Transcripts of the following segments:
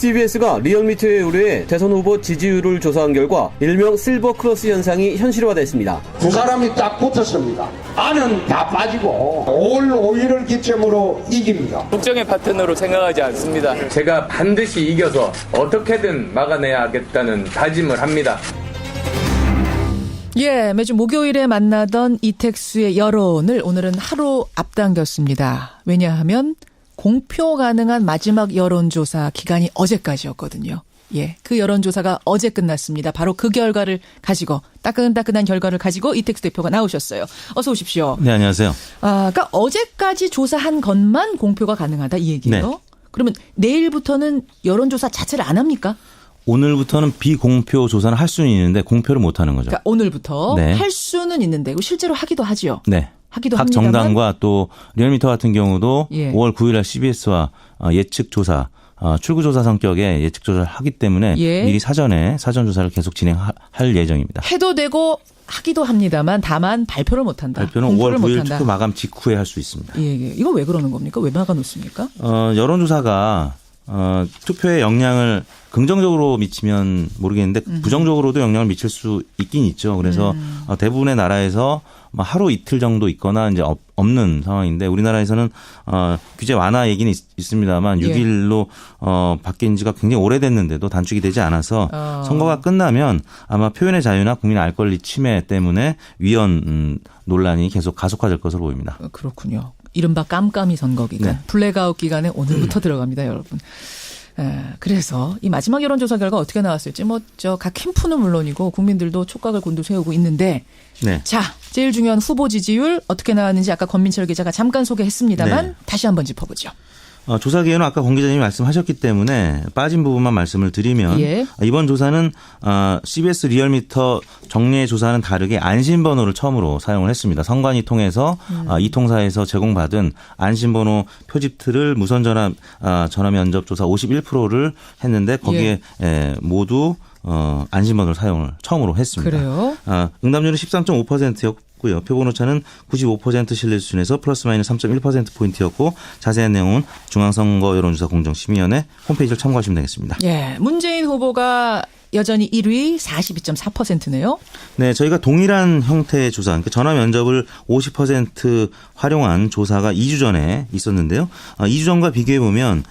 CBS가 리얼미터에 의뢰해 대선 후보 지지율을 조사한 결과 일명 실버 크로스 현상이 현실화됐습니다. 두 사람이 딱 붙었습니다. 안은 다 빠지고 5월 5일을 기점으로 이깁니다. 국정의 파트너로 생각하지 않습니다. 제가 반드시 이겨서 어떻게든 막아내야겠다는 다짐을 합니다. 예, 매주 목요일에 만나던 이택수의 여론을 오늘은 하루 앞당겼습니다. 왜냐하면 공표 가능한 마지막 여론조사 기간이 어제까지였거든요. 예, 그 여론조사가 어제 끝났습니다. 바로 그 결과를 가지고 따끈따끈한 결과를 가지고 이택수 대표가 나오셨어요. 어서 오십시오. 네, 안녕하세요. 그러니까 어제까지 조사한 것만 공표가 가능하다 이 얘기예요. 네. 그러면 내일부터는 여론조사 자체를 안 합니까? 오늘부터는 비공표 조사는 할 수는 있는데 공표를 못 하는 거죠. 그러니까 오늘부터 네. 할 수는 있는데 실제로 하기도 하죠. 네. 하기도 각 합니다만. 정당과 또 리얼미터 같은 경우도 예. 5월 9일 날 CBS와 예측 조사, 출구 조사 성격의 예측 조사를 하기 때문에 예. 미리 사전 조사를 계속 진행할 예정입니다. 해도 되고 하기도 합니다만 다만 발표를 못 한다. 발표는 5월 9일 투표 마감 직후에 할 수 있습니다. 예, 예. 이거 왜 그러는 겁니까? 왜 막아놓습니까? 여론조사가 투표에 영향을 긍정적으로 미치면 모르겠는데 부정적으로도 영향을 미칠 수 있긴 있죠. 그래서 대부분의 나라에서 하루 이틀 정도 있거나 이제 없는 상황인데 우리나라에서는 규제 완화 얘기는 있습니다만 6일로 바뀐 지가 굉장히 오래됐는데도 단축이 되지 않아서 선거가 끝나면 아마 표현의 자유나 국민의 알 권리 침해 때문에 위헌 논란이 계속 가속화될 것으로 보입니다. 그렇군요. 이른바 깜깜이 선거 기간. 네. 블랙아웃 기간에 오늘부터 들어갑니다, 여러분. 그래서 이 마지막 여론조사 결과 어떻게 나왔을지 각 캠프는 물론이고 국민들도 촉각을 곤두세우고 있는데 네. 자, 제일 중요한 후보 지지율 어떻게 나왔는지 아까 권민철 기자가 잠깐 소개했습니다만 네. 다시 한번 짚어보죠. 조사 기회는 아까 권 기자님이 말씀하셨기 때문에 빠진 부분만 말씀을 드리면 예. 이번 조사는 CBS 리얼미터 정례 조사는 다르게 안심번호를 처음으로 사용을 했습니다. 선관위 통해서 이 통사에서 제공받은 안심번호 표집틀을 무선 전화 면접 조사 51%를 했는데 거기에 모두 안심번호를 사용을 처음으로 했습니다. 그래요? 응답률은 13.5%였고 고요. 표본오차는 95% 신뢰 수준에서 플러스 마이너스 3.1%포인트였고 자세한 내용은 중앙선거 여론조사 공정심의위원회 홈페이지를 참고하시면 되겠습니다. 예, 문재인 후보가 여전히 1위 42.4%네요. 네, 저희가 동일한 형태의 조사, 그러니까 전화 면접을 50% 활용한 조사가 2주 전에 있었는데요. 2주 전과 비교해 보면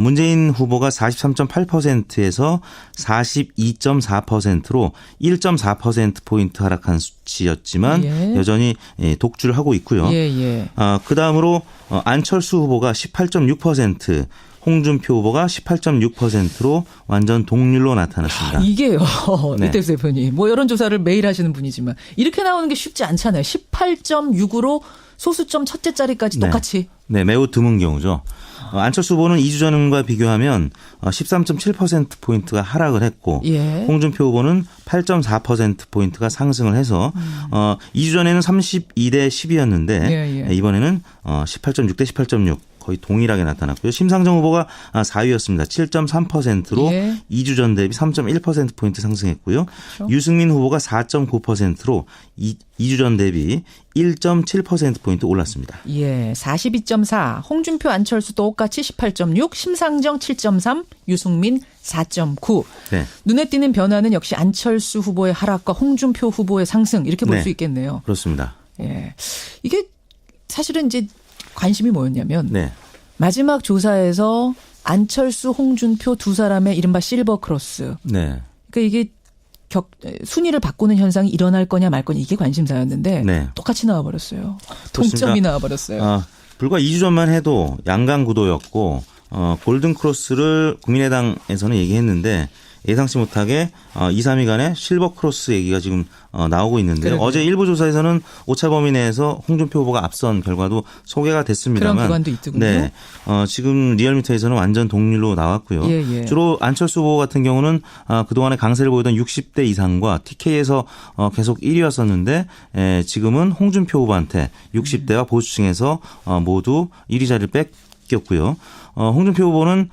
문재인 후보가 43.8%에서 42.4%로 1.4%포인트 하락한 수치였지만 예. 여전히 독주를 하고 있고요. 예. 그다음으로 안철수 후보가 18.6%, 홍준표 후보가 18.6%로 완전 동률로 나타났습니다. 이게요. 네. 이택수 대표님. 여론조사를 매일 하시는 분이지만 이렇게 나오는 게 쉽지 않잖아요. 18.6으로 소수점 첫째 자리까지 똑같이. 네, 매우 드문 경우죠. 안철수 후보는 2주 전과 비교하면 13.7%포인트가 하락을 했고 예. 홍준표 후보는 8.4%포인트가 상승을 해서 2주 전에는 32대 10이었는데 이번에는 18.6대 18.6 거의 동일하게 나타났고요. 심상정 후보가 4위였습니다. 7.3%로 2주 전 대비 3.1%포인트 상승했고요. 그렇죠. 유승민 후보가 4.9%로 2주 전 대비 1.7%포인트 올랐습니다. 예, 42.4. 홍준표 안철수 똑같이 18.6, 심상정 7.3, 유승민 4.9. 네. 눈에 띄는 변화는 역시 안철수 후보의 하락과 홍준표 후보의 상승 이렇게 볼 수 있겠네요. 그렇습니다. 예, 이게 사실은 이제 관심이 뭐였냐면 마지막 조사에서 안철수, 홍준표 두 사람의 이른바 실버 크로스. 네. 그러니까 이게 순위를 바꾸는 현상이 일어날 거냐 말 거냐 이게 관심사였는데 똑같이 나와버렸어요. 동점이 나와버렸어요. 불과 2주 전만 해도 양강 구도였고 골든 크로스를 국민의당에서는 얘기했는데 예상치 못하게 2, 3위 간의 실버 크로스 얘기가 지금 나오고 있는데요. 어제 일부 조사에서는 오차 범위 내에서 홍준표 후보가 앞선 결과도 소개가 됐습니다만 그런 구간도 있더군요. 네, 지금 리얼미터에서는 완전 동률로 나왔고요. 주로 안철수 후보 같은 경우는 그동안에 강세를 보이던 60대 이상과 TK에서 계속 1위였었는데 지금은 홍준표 후보한테 60대와 보수층에서 모두 1위 자리를 뺏겼고요. 홍준표 후보는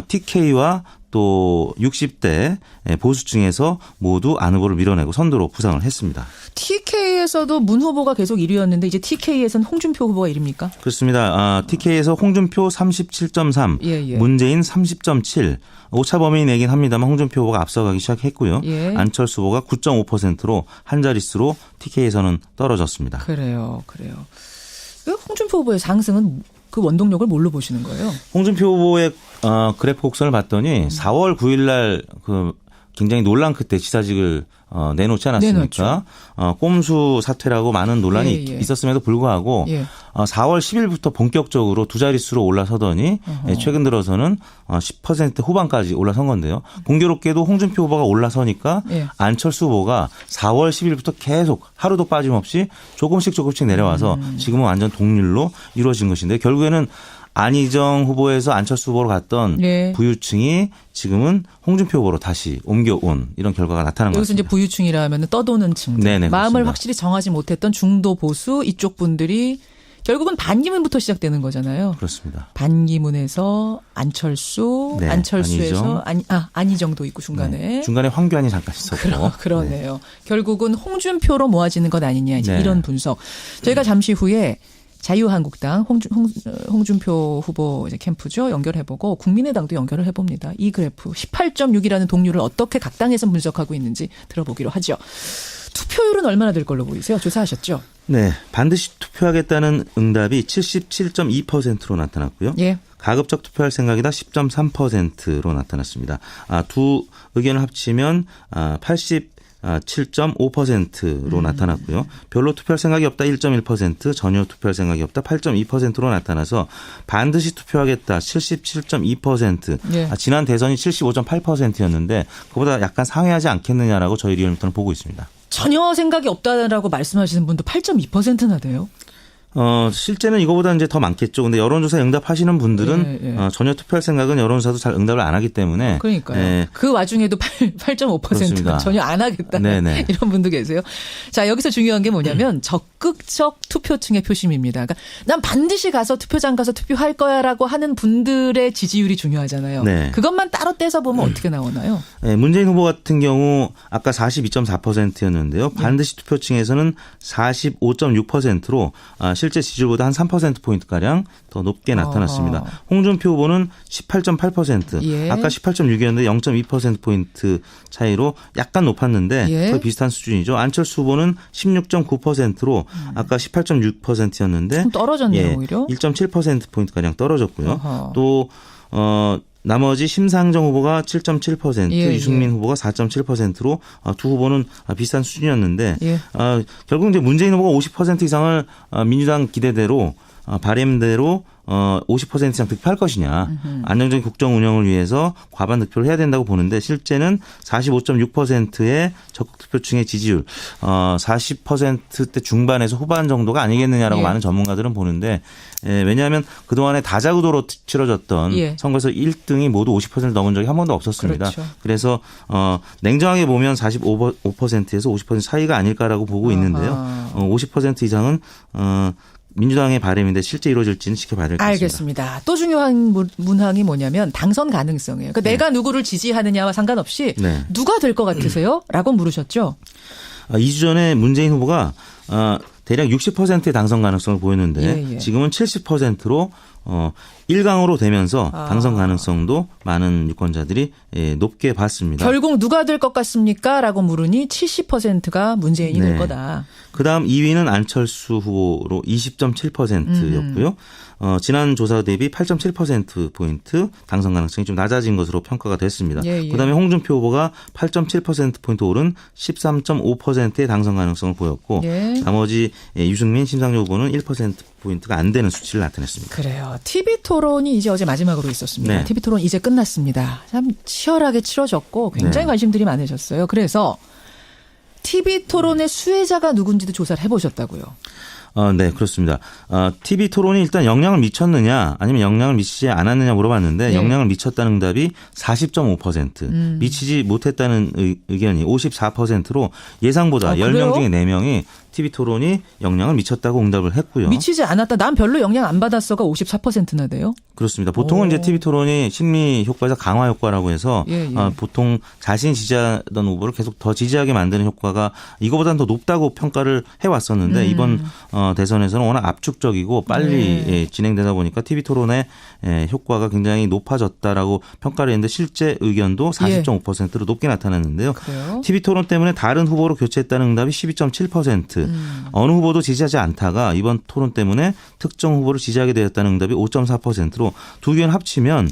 TK와 또 60대 보수층에서 모두 안 후보를 밀어내고 선두로 부상을 했습니다. TK에서도 문 후보가 계속 1위였는데 이제 TK에서는 홍준표 후보가 1위입니까? 그렇습니다. TK에서 홍준표 37.3, 예. 문재인 30.7. 오차 범위 내긴 합니다만 홍준표 후보가 앞서가기 시작했고요. 예. 안철수 후보가 9.5%로 한 자릿수로 TK에서는 떨어졌습니다. 그래요. 그 홍준표 후보의 상승은 그 원동력을 뭘로 보시는 거예요? 홍준표 후보의 그래프 곡선을 봤더니 4월 9일 날 그 굉장히 논란 끝에 지사직을 내놓지 않았습니까? 꼼수 사퇴라고 많은 논란이 예. 있었음에도 불구하고 예. 4월 10일부터 본격적으로 두 자릿수로 올라서더니 최근 들어서는 10% 후반까지 올라선 건데요. 공교롭게도 홍준표 후보가 올라서니까 예. 안철수 후보가 4월 10일부터 계속 하루도 빠짐없이 조금씩 내려와서 지금은 완전 동률로 이루어진 것인데 결국에는 안희정 후보에서 안철수 후보로 갔던 네. 부유층이 지금은 홍준표 후보로 다시 옮겨온 이런 결과가 나타난 것 여기서 이제 같습니다. 부유층이라 하면 떠도는 층들. 네네, 마음을 그렇습니다. 확실히 정하지 못했던 중도 보수 이쪽 분들이 결국은 반기문부터 시작되는 거잖아요. 그렇습니다. 반기문에서 안철수, 네, 안철수에서 안희정도 있고 중간에. 네, 중간에 황교안이 잠깐 있었고. 그러네요. 네. 결국은 홍준표로 모아지는 것 아니냐 이제 네. 이런 분석. 저희가 잠시 후에 자유한국당 홍준표 후보 이제 캠프죠. 연결해보고 국민의당도 연결을 해봅니다. 이 그래프 18.6이라는 동률을 어떻게 각 당에서 분석하고 있는지 들어보기로 하죠. 투표율은 얼마나 될 걸로 보이세요? 조사하셨죠? 네, 반드시 투표하겠다는 응답이 77.2%로 나타났고요. 예. 가급적 투표할 생각이다 10.3%로 나타났습니다. 두 의견을 합치면 7.5%로 나타났고요. 별로 투표할 생각이 없다 1.1%, 전혀 투표할 생각이 없다 8.2%로 나타나서 반드시 투표하겠다 77.2%. 예. 지난 대선이 75.8%였는데 그보다 약간 상회하지 않겠느냐라고 저희 리얼미터는 보고 있습니다. 전혀 생각이 없다라고 말씀하시는 분도 8.2%나 돼요. 실제는 이거보다 이제 더 많겠죠. 근데 여론조사 응답하시는 분들은 예. 전혀 투표할 생각은 여론조사도 잘 응답을 안 하기 때문에. 그러니까요. 예. 그 와중에도 8.5%가 그렇습니다. 전혀 안 하겠다. 네네. 이런 분도 계세요. 자, 여기서 중요한 게 뭐냐면 적극적 투표층의 표심입니다. 그러니까 난 반드시 가서 투표장 가서 투표할 거야라고 하는 분들의 지지율이 중요하잖아요. 네. 그것만 따로 떼서 보면 어떻게 나오나요? 네, 문재인 후보 같은 경우 아까 42.4%였는데요. 반드시 투표층에서는 45.6%로 실제 지지율보다 한 3%포인트가량 더 높게 나타났습니다. 홍준표 후보는 18.8%, 예. 아까 18.6이었는데 0.2%포인트 차이로 약간 높았는데 예. 거의 비슷한 수준이죠. 안철수 후보는 16.9%로 아까 18.6%였는데 좀 떨어졌네요, 오히려. 1.7%포인트가량 떨어졌고요. 어허. 또 나머지 심상정 후보가 7.7%, 예, 유승민 예. 후보가 4.7%로 두 후보는 비슷한 수준이었는데 예. 결국 이제 문재인 후보가 50% 이상을 민주당 기대대로 바램대로 50% 이상 득표할 것이냐. 안정적인 국정 운영을 위해서 과반 득표를 해야 된다고 보는데 실제는 45.6%의 적극 투표층의 지지율 40%대 중반에서 후반 정도가 아니겠느냐라고 예. 많은 전문가들은 보는데 왜냐하면 그동안에 다자구도로 치러졌던 예. 선거에서 1등이 모두 50%를 넘은 적이 한 번도 없었습니다. 그렇죠. 그래서 냉정하게 보면 45%에서 50% 사이가 아닐까라고 보고 있는데요. 50% 이상은 민주당의 바람인데 실제 이루어질지는 지켜봐야 될 것 같습니다. 알겠습니다. 또 중요한 문항이 뭐냐면 당선 가능성이에요. 그러니까 내가 누구를 지지하느냐와 상관없이 네. 누가 될 것 같으세요? 라고 물으셨죠. 2주 전에 문재인 후보가 대략 60%의 당선 가능성을 보였는데 예. 지금은 70%로 1강으로 되면서 당선 가능성도 많은 유권자들이 높게 봤습니다. 결국 누가 될 것 같습니까? 라고 물으니 70%가 문재인이 될 네. 거다. 그다음 2위는 안철수 후보로 20.7%였고요. 지난 조사 대비 8.7%포인트 당선 가능성이 좀 낮아진 것으로 평가가 됐습니다. 예. 그다음에 홍준표 후보가 8.7%포인트 오른 13.5%의 당선 가능성을 보였고 예. 나머지 유승민, 심상정 후보는 1%포인트가 안 되는 수치를 나타냈습니다. 그래요. TV토론이 이제 어제 마지막으로 있었습니다. 네. TV토론 이제 끝났습니다. 참 치열하게 치러졌고 굉장히 네. 관심들이 많으셨어요. 그래서 TV토론의 수혜자가 누군지도 조사를 해보셨다고요. 네, 그렇습니다. TV 토론이 일단 영향을 미쳤느냐 아니면 영향을 미치지 않았느냐 물어봤는데 네. 영향을 미쳤다는 응답이 40.5%, 미치지 못했다는 의견이 54%로 예상보다 아, 10명 그래요? 중에 4명이 TV 토론이 영향을 미쳤다고 응답을 했고요. 미치지 않았다. 난 별로 영향 안 받았어가 54%나 돼요. 그렇습니다. 보통은 이제 TV 토론이 심리 효과에서 강화 효과라고 해서 보통 자신이 지지하던 후보를 계속 더 지지하게 만드는 효과가 이거보다는 더 높다고 평가를 해왔었는데 이번 대선에서는 워낙 압축적이고 빨리 진행되다 보니까 TV 토론의 효과가 굉장히 높아졌다라고 평가를 했는데 실제 의견도 40.5%로 높게 나타났는데요. 그래요? TV 토론 때문에 다른 후보로 교체했다는 응답이 12.7%, 어느 후보도 지지하지 않다가 이번 토론 때문에 특정 후보를 지지하게 되었다는 응답이 5.4%로 두 의견 합치면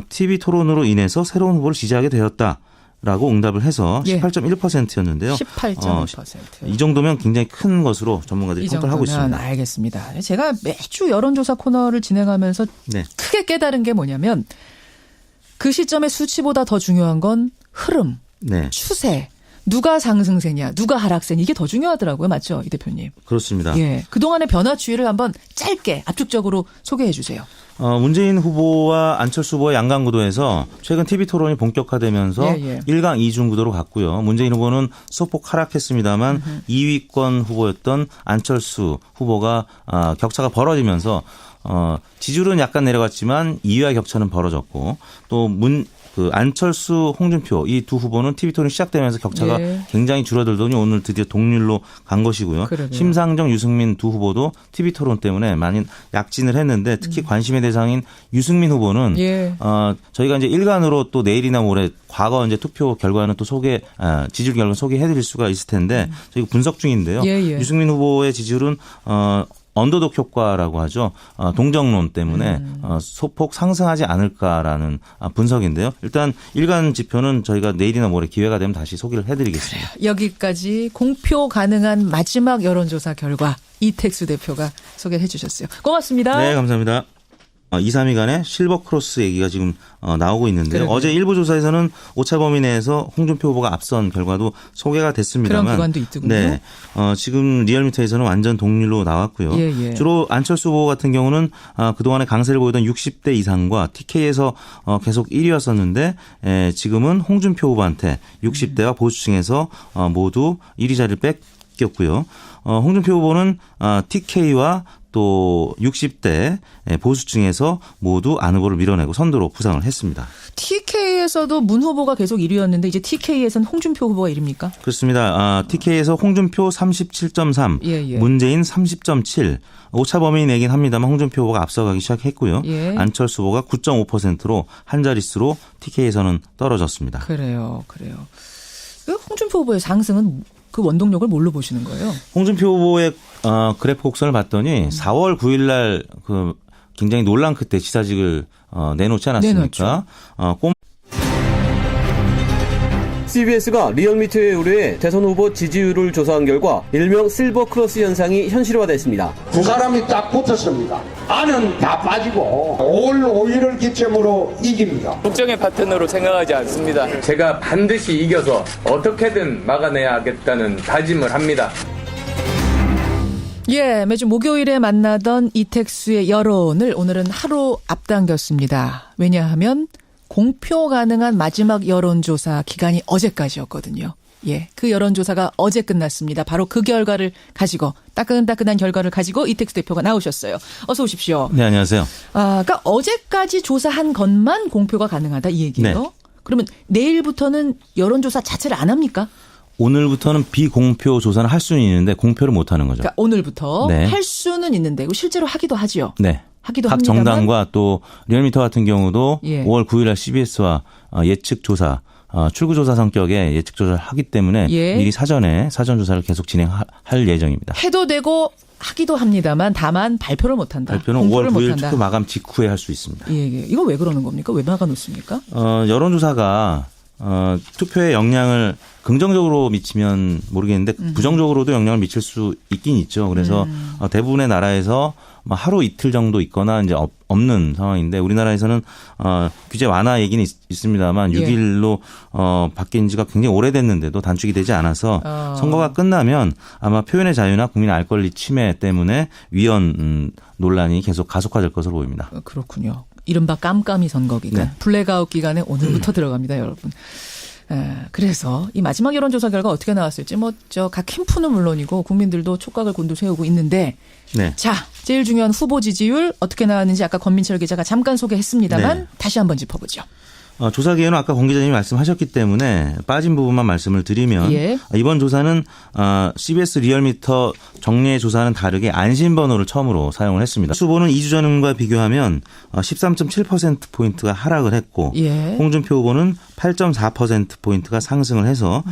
TV 토론으로 인해서 새로운 후보를 지지하게 되었다라고 응답을 해서 18.1%였는데요. 18.1%. 이 정도면 굉장히 큰 것으로 전문가들이 평가를 하고 있습니다. 알겠습니다. 제가 매주 여론조사 코너를 진행하면서 크게 깨달은 게 뭐냐면 그 시점의 수치보다 더 중요한 건 흐름, 추세. 누가 상승세냐, 누가 하락세냐 이게 더 중요하더라고요. 맞죠? 이 대표님. 그렇습니다. 예. 그동안의 변화 추이를 한번 짧게 압축적으로 소개해 주세요. 문재인 후보와 안철수 후보의 양강 구도에서 최근 TV 토론이 본격화되면서 1강 2중 구도로 갔고요. 문재인 후보는 소폭 하락했습니다만 2위권 후보였던 안철수 후보가 격차가 벌어지면서 지지율은 약간 내려갔지만 2위와 격차는 벌어졌고 또 안철수, 홍준표 이 두 후보는 TV 토론이 시작되면서 격차가 굉장히 줄어들더니 오늘 드디어 동률로 간 것이고요. 그러게요. 심상정, 유승민 두 후보도 TV 토론 때문에 많이 약진을 했는데 특히 관심의 대상인 유승민 후보는 저희가 이제 일간으로 또 내일이나 모레 과거 이제 투표 결과는 또 지지율 결과 소개해드릴 수가 있을 텐데 저희가 분석 중인데요. 유승민 후보의 지지율은 언더독 효과라고 하죠. 동정론 때문에 소폭 상승하지 않을까라는 분석인데요. 일단 일간 지표는 저희가 내일이나 모레 기회가 되면 다시 소개를 해드리겠습니다. 여기까지 공표 가능한 마지막 여론조사 결과 이택수 대표가 소개해 주셨어요. 고맙습니다. 네, 감사합니다. 2, 3위 간의 실버 크로스 얘기가 지금 나오고 있는데요. 어제 일부 조사에서는 오차 범위 내에서 홍준표 후보가 앞선 결과도 소개가 됐습니다만 그런 구간도 있더군요. 네, 지금 리얼미터에서는 완전 동률로 나왔고요. 주로 안철수 후보 같은 경우는 그동안에 강세를 보이던 60대 이상과 TK에서 계속 1위였었는데 지금은 홍준표 후보한테 60대와 보수층에서 모두 1위 자리를 뺏겼고요. 홍준표 후보는 TK와 또 60대 보수층에서 모두 안 후보를 밀어내고 선두로 부상을 했습니다. TK에서도 문 후보가 계속 1위였는데 이제 TK에서는 홍준표 후보가 1위입니까? 그렇습니다. TK에서 홍준표 37.3, 문재인 30.7. 오차 범위 내긴 합니다만 홍준표 후보가 앞서가기 시작했고요. 안철수 후보가 9.5%로 한 자릿수로 TK에서는 떨어졌습니다. 그래요. 홍준표 후보의 상승은 그 원동력을 뭘로 보시는 거예요? 홍준표 후보의 그래프 곡선을 봤더니 4월 9일 날 굉장히 논란 끝에 지사직을 내놓지 않았습니까? CBS가 리얼미터에 의뢰해 대선 후보 지지율을 조사한 결과 일명 실버 크로스 현상이 현실화됐습니다. 두 사람이 딱 붙었습니다. 안은 다 빠지고 올 5일을 기점으로 이깁니다. 국정의 파트너로 생각하지 않습니다. 제가 반드시 이겨서 어떻게든 막아내야겠다는 다짐을 합니다. 매주 목요일에 만나던 이택수의 여론을 오늘은 하루 앞당겼습니다. 왜냐하면 공표 가능한 마지막 여론조사 기간이 어제까지였거든요. 그 여론조사가 어제 끝났습니다. 바로 그 결과를 가지고 따끈따끈한 결과를 가지고 이택수 대표가 나오셨어요. 어서 오십시오. 네, 안녕하세요. 그러니까 어제까지 조사한 것만 공표가 가능하다 이 얘기예요? 그러면 내일부터는 여론조사 자체를 안 합니까? 오늘부터는 비공표 조사는 할 수는 있는데 공표를 못 하는 거죠. 그러니까 오늘부터 할 수는 있는데 실제로 하기도 하지요. 각 정당과 또 리얼미터 같은 경우도 5월 9일 날 CBS와 예측 조사, 출구 조사 성격의 예측 조사를 하기 때문에 미리 사전 조사를 계속 진행할 예정입니다. 해도 되고 하기도 합니다만 다만 발표를 못 한다. 발표는 5월 9일 투표 마감 직후에 할 수 있습니다. 이거 왜 그러는 겁니까? 왜 막아놓습니까? 여론조사가 투표에 영향을 긍정적으로 미치면 모르겠는데 부정적으로도 영향을 미칠 수 있긴 있죠. 그래서 대부분의 나라에서 하루 이틀 정도 있거나 이제 없는 상황인데 우리나라에서는 규제 완화 얘기는 있습니다만 6일로 바뀐 지가 굉장히 오래됐는데도 단축이 되지 않아서 선거가 끝나면 아마 표현의 자유나 국민 알 권리 침해 때문에 위헌 논란이 계속 가속화될 것으로 보입니다. 그렇군요. 이른바 깜깜이 선거 기간, 블랙아웃 기간에 오늘부터 들어갑니다, 여러분. 그래서 이 마지막 여론조사 결과 어떻게 나왔을지 각 캠프는 물론이고 국민들도 촉각을 곤두세우고 있는데 네. 자, 제일 중요한 후보 지지율 어떻게 나왔는지 아까 권민철 기자가 잠깐 소개했습니다만 네. 다시 한번 짚어보죠. 조사 기회는 아까 권 기자님이 말씀하셨기 때문에 빠진 부분만 말씀을 드리면 예. 이번 조사는 CBS 리얼미터 정례 조사는 다르게 안심번호를 처음으로 사용을 했습니다. 수보는 2주 전과 비교하면 13.7%포인트가 하락을 했고 예. 홍준표 후보는 8.4%포인트가 상승을 해서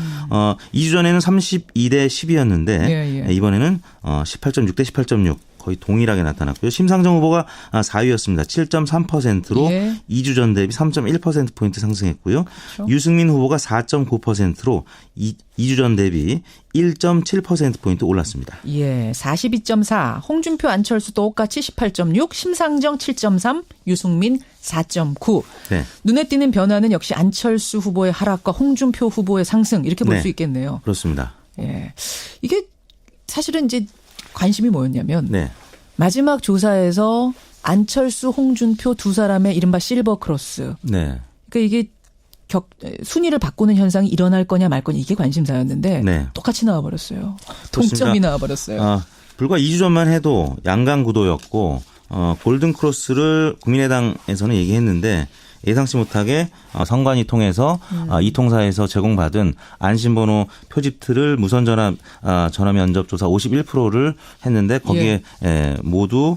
2주 전에는 32대 10이었는데 예, 예. 이번에는 18.6대 18.6 거의 동일하게 나타났고요. 심상정 후보가 4위였습니다. 7.3%로 예. 2주 전 대비 3.1%포인트 상승했고요. 그렇죠. 유승민 후보가 4.9%로 2주 전 대비 1.7%포인트 올랐습니다. 예, 42.4. 홍준표 안철수 똑같이 18.6, 심상정 7.3, 유승민 4.9. 네. 눈에 띄는 변화는 역시 안철수 후보의 하락과 홍준표 후보의 상승 이렇게 볼 네. 수 있겠네요. 그렇습니다. 예. 이게 사실은 이제 관심이 뭐였냐면 네. 마지막 조사에서 안철수, 홍준표 두 사람의 이른바 실버 크로스. 네. 그러니까 이게 순위를 바꾸는 현상이 일어날 거냐 말 거냐 이게 관심사였는데 네. 똑같이 나와버렸어요. 그렇습니다. 동점이 나와버렸어요. 불과 2주 전만 해도 양강 구도였고 골든 크로스를 국민의당에서는 얘기했는데 예상치 못하게 선관위 통해서 이 통사에서 제공받은 안심번호 표집틀을 무선 전화 면접 조사 51%를 했는데 거기에 모두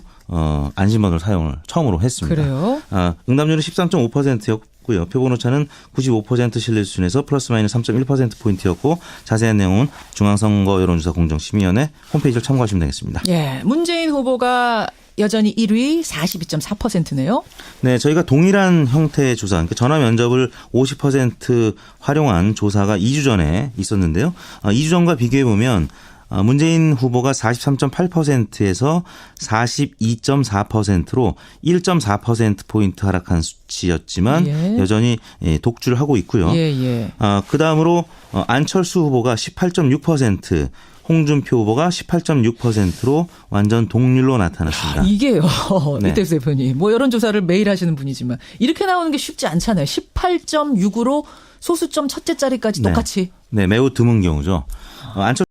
안심번호를 사용을 처음으로 했습니다. 그래요? 응답률은 13.5%였고요. 표본오차는 95% 신뢰 수준에서 플러스 마이너스 3.1%포인트였고 자세한 내용은 중앙선거 여론조사 공정심의위원회 홈페이지를 참고하시면 되겠습니다. 예, 문재인 후보가 여전히 1위 42.4%네요. 네, 저희가 동일한 형태의 조사, 그러니까 전화 면접을 50% 활용한 조사가 2주 전에 있었는데요. 2주 전과 비교해 보면 문재인 후보가 43.8%에서 42.4%로 1.4%포인트 하락한 수치였지만 예. 여전히 독주를 하고 있고요. 예. 그 다음으로 안철수 후보가 18.6%, 홍준표 후보가 18.6%로 완전 동률로 나타났습니다. 이게요. 네. 이태수 대표님. 여론조사를 매일 하시는 분이지만 이렇게 나오는 게 쉽지 않잖아요. 18.6으로 소수점 첫째 자리까지 똑같이. 네, 매우 드문 경우죠. 안철수